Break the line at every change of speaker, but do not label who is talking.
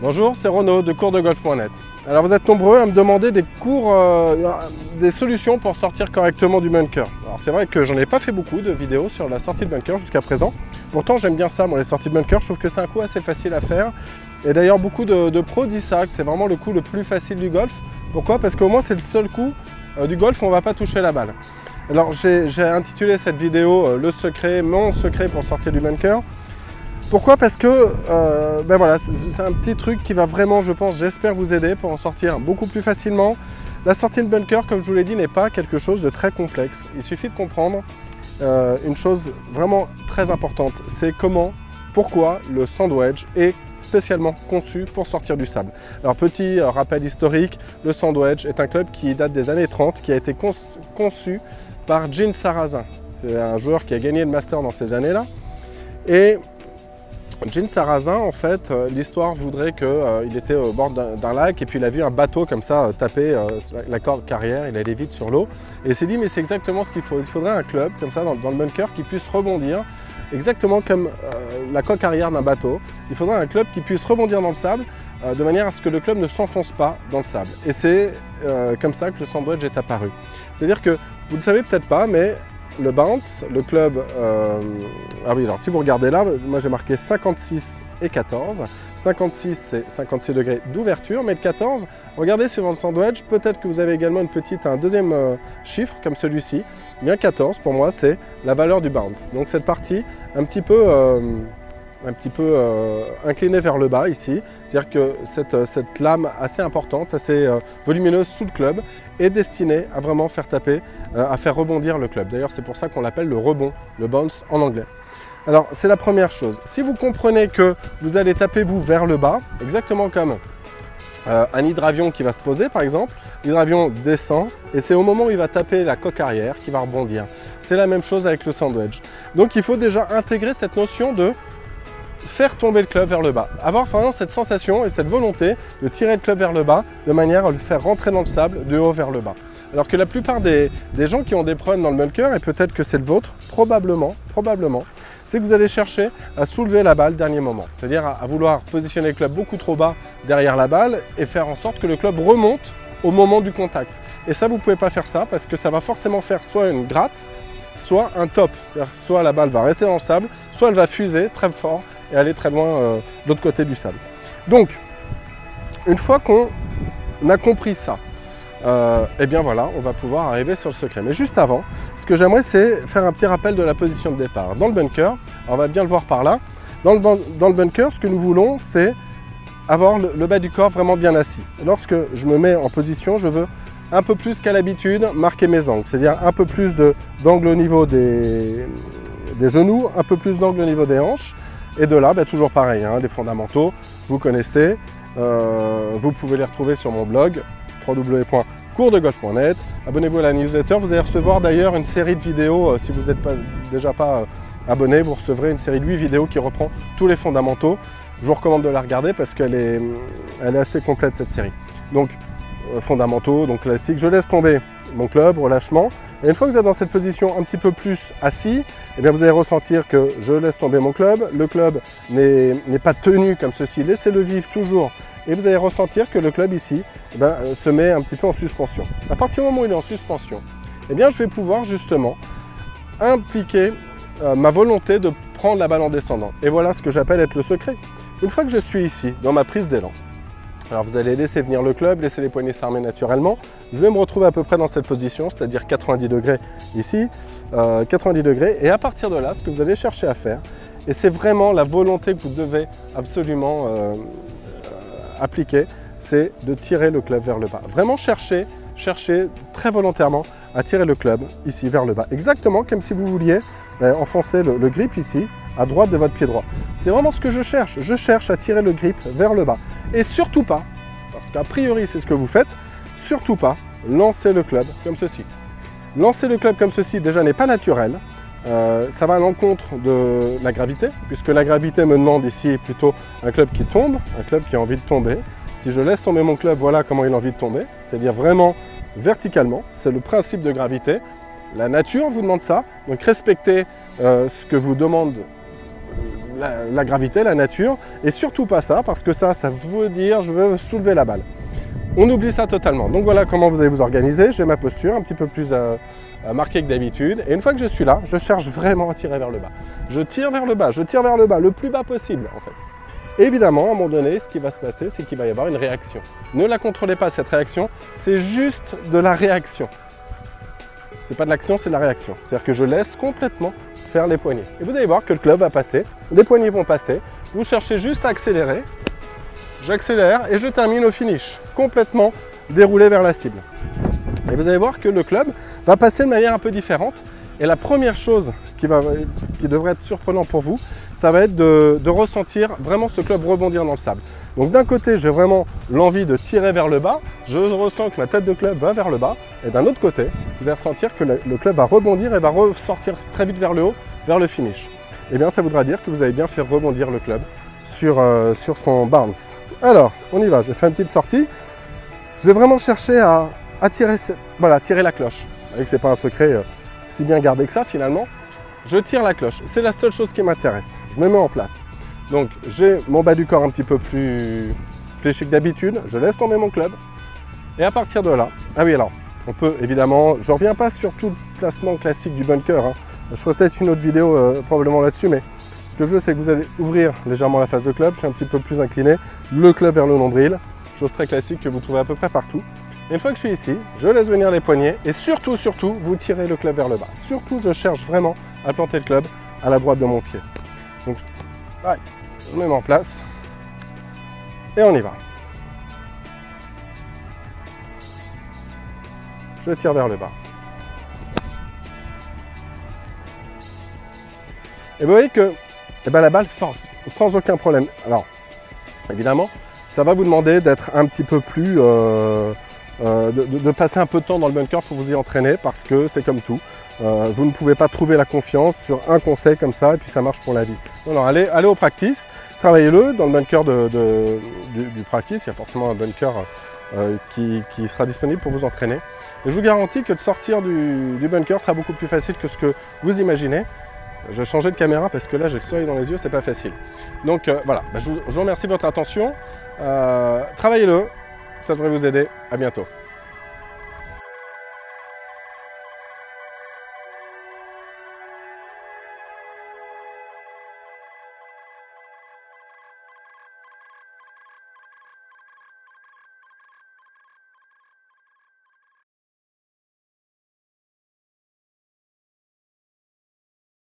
Bonjour, c'est Renaud de coursdegolf.net. Alors vous êtes nombreux à me demander des des solutions pour sortir correctement du bunker. Alors c'est vrai que j'en ai pas fait beaucoup de vidéos sur la sortie de bunker jusqu'à présent. Pourtant j'aime bien ça, moi les sorties de bunker, je trouve que c'est un coup assez facile à faire. Et d'ailleurs beaucoup de pros disent ça, que c'est vraiment le coup le plus facile du golf. Pourquoi? Parce qu'au moins c'est le seul coup du golf où on ne va pas toucher la balle. Alors j'ai intitulé cette vidéo le secret, mon secret pour sortir du bunker. Pourquoi? Parce que ben voilà, c'est un petit truc qui va vraiment, je pense, j'espère vous aider pour en sortir beaucoup plus facilement. La sortie de bunker, comme je vous l'ai dit, n'est pas quelque chose de très complexe. Il suffit de comprendre une chose vraiment très importante, c'est pourquoi le Sandwedge est spécialement conçu pour sortir du sable. Alors petit rappel historique, le Sandwedge est un club qui date des années 30, qui a été conçu par Gene Sarazen. C'est un joueur qui a gagné le Master dans ces années-là. Et Gene Sarazen, en fait, l'histoire voudrait qu'il était au bord d'un lac et puis il a vu un bateau comme ça taper la corde carrière, il allait vite sur l'eau. Et il s'est dit, mais c'est exactement ce qu'il faut. Il faudrait un club comme ça dans le bunker qui puisse rebondir, exactement comme la coque arrière d'un bateau. Il faudrait un club qui puisse rebondir dans le sable de manière à ce que le club ne s'enfonce pas dans le sable. Et c'est comme ça que le Sandwedge est apparu. C'est-à-dire que, vous ne le savez peut-être pas, mais le bounce, le club, ah oui, alors si vous regardez là, moi j'ai marqué 56 et 14. 56 c'est 56 degrés d'ouverture, mais le 14, regardez sur votre Sandwedge, peut-être que vous avez également un deuxième chiffre comme celui-ci. Eh bien 14 pour moi c'est la valeur du bounce. Donc cette partie un petit peu inclinée vers le bas ici, c'est-à-dire que cette lame assez importante, assez volumineuse sous le club est destinée à vraiment faire taper, à faire rebondir le club. D'ailleurs c'est pour ça qu'on l'appelle le rebond, le bounce en anglais. Alors c'est la première chose. Si vous comprenez que vous allez taper vous vers le bas, exactement comme un hydravion qui va se poser par exemple, l'hydravion descend et c'est au moment où il va taper la coque arrière qu'il va rebondir. C'est la même chose avec le Sandwedge. Donc il faut déjà intégrer cette notion de faire tomber le club vers le bas. Avoir vraiment cette sensation et cette volonté de tirer le club vers le bas de manière à le faire rentrer dans le sable de haut vers le bas. Alors que la plupart des gens qui ont des problèmes dans le bunker, et peut-être que c'est le vôtre, probablement, c'est que vous allez chercher à soulever la balle dernier moment. C'est-à-dire à vouloir positionner le club beaucoup trop bas derrière la balle et faire en sorte que le club remonte au moment du contact. Et ça, vous ne pouvez pas faire ça parce que ça va forcément faire soit une gratte, soit un top. C'est-à-dire soit la balle va rester dans le sable, soit elle va fuser très fort et aller très loin de l'autre côté du sable. Donc, une fois qu'on a compris ça, et bien voilà, on va pouvoir arriver sur le secret. Mais juste avant, ce que j'aimerais, c'est faire un petit rappel de la position de départ. Dans le bunker, on va bien le voir par là, dans le bunker, ce que nous voulons, c'est avoir le bas du corps vraiment bien assis. Lorsque je me mets en position, je veux un peu plus qu'à l'habitude marquer mes angles, c'est-à-dire un peu plus d'angle au niveau des genoux, un peu plus d'angle au niveau des hanches. Et de là, toujours pareil, hein, les fondamentaux, vous connaissez, vous pouvez les retrouver sur mon blog www.coursdegolf.net. Abonnez-vous à la newsletter, vous allez recevoir d'ailleurs une série de vidéos, si vous n'êtes déjà pas abonné, vous recevrez une série de 8 vidéos qui reprend tous les fondamentaux. Je vous recommande de la regarder parce qu'elle est assez complète cette série. Donc fondamentaux, donc classique, je laisse tomber mon club, relâchement. Et une fois que vous êtes dans cette position un petit peu plus assis, eh bien vous allez ressentir que je laisse tomber mon club. Le club n'est pas tenu comme ceci, laissez-le vivre toujours. Et vous allez ressentir que le club ici se met un petit peu en suspension. À partir du moment où il est en suspension, eh bien je vais pouvoir justement impliquer ma volonté de prendre la balle en descendant. Et voilà ce que j'appelle être le secret. Une fois que je suis ici, dans ma prise d'élan, alors vous allez laisser venir le club, laisser les poignets s'armer naturellement. Je vais me retrouver à peu près dans cette position, c'est-à-dire 90 degrés ici, 90 degrés. Et à partir de là, ce que vous allez chercher à faire, et c'est vraiment la volonté que vous devez absolument appliquer, c'est de tirer le club vers le bas. Vraiment chercher très volontairement à tirer le club ici vers le bas. Exactement comme si vous vouliez enfoncer le grip ici, à droite de votre pied droit. C'est vraiment ce que je cherche. Je cherche à tirer le grip vers le bas. Et surtout pas, parce qu'a priori c'est ce que vous faites, surtout pas lancer le club comme ceci. Lancer le club comme ceci déjà n'est pas naturel. Ça va à l'encontre de la gravité, puisque la gravité me demande ici plutôt un club qui tombe, un club qui a envie de tomber. Si je laisse tomber mon club, voilà comment il a envie de tomber, c'est-à-dire vraiment verticalement. C'est le principe de gravité. La nature vous demande ça, donc respectez ce que vous demande la gravité, la nature, et surtout pas ça, parce que ça veut dire je veux soulever la balle. On oublie ça totalement. Donc voilà comment vous allez vous organiser. J'ai ma posture un petit peu plus marquée que d'habitude. Et une fois que je suis là, je cherche vraiment à tirer vers le bas. Je tire vers le bas, je tire vers le bas, le plus bas possible en fait. Évidemment, à un moment donné, ce qui va se passer, c'est qu'il va y avoir une réaction. Ne la contrôlez pas cette réaction, c'est juste de la réaction. C'est pas de l'action, c'est de la réaction. C'est-à-dire que je laisse complètement faire les poignées. Et vous allez voir que le club va passer, les poignées vont passer. Vous cherchez juste à accélérer. J'accélère et je termine au finish, complètement déroulé vers la cible. Et vous allez voir que le club va passer de manière un peu différente. Et la première chose qui devrait être surprenante pour vous, ça va être de ressentir vraiment ce club rebondir dans le sable. Donc d'un côté, j'ai vraiment l'envie de tirer vers le bas, je ressens que ma tête de club va vers le bas, et d'un autre côté, vous allez ressentir que le club va rebondir et va ressortir très vite vers le haut, vers le finish. Et bien ça voudra dire que vous avez bien fait rebondir le club sur son bounce. Alors, on y va, je fais une petite sortie. Je vais vraiment chercher à tirer, voilà, tirer la cloche. Vous voyez que ce n'est pas un secret si bien gardé que ça finalement. Je tire la cloche, c'est la seule chose qui m'intéresse. Je me mets en place. Donc, j'ai mon bas du corps un petit peu plus fléchi que d'habitude. Je laisse tomber mon club. Et à partir de là, ah oui alors, on peut évidemment, je ne reviens pas sur tout le placement classique du bunker. Hein. Je ferai peut-être une autre vidéo probablement là-dessus, mais ce que je veux, c'est que vous allez ouvrir légèrement la face de club. Je suis un petit peu plus incliné, le club vers le nombril, chose très classique que vous trouvez à peu près partout. Et une fois que je suis ici, je laisse venir les poignets et surtout, vous tirez le club vers le bas. Surtout, je cherche vraiment à planter le club à la droite de mon pied. Donc, je me mets en place et on y va. Je tire vers le bas. Et vous voyez que la balle sort sans aucun problème. Alors, évidemment, ça va vous demander d'être un petit peu plus... de passer un peu de temps dans le bunker pour vous y entraîner parce que c'est comme tout. Vous ne pouvez pas trouver la confiance sur un conseil comme ça et puis ça marche pour la vie. Non, allez au practice, travaillez-le dans le bunker du practice. Il y a forcément un bunker qui sera disponible pour vous entraîner. Et je vous garantis que de sortir du bunker sera beaucoup plus facile que ce que vous imaginez. Je vais changer de caméra parce que là j'ai le soleil dans les yeux, c'est pas facile. Donc voilà, je vous remercie de votre attention. Travaillez-le, ça devrait vous aider. À bientôt.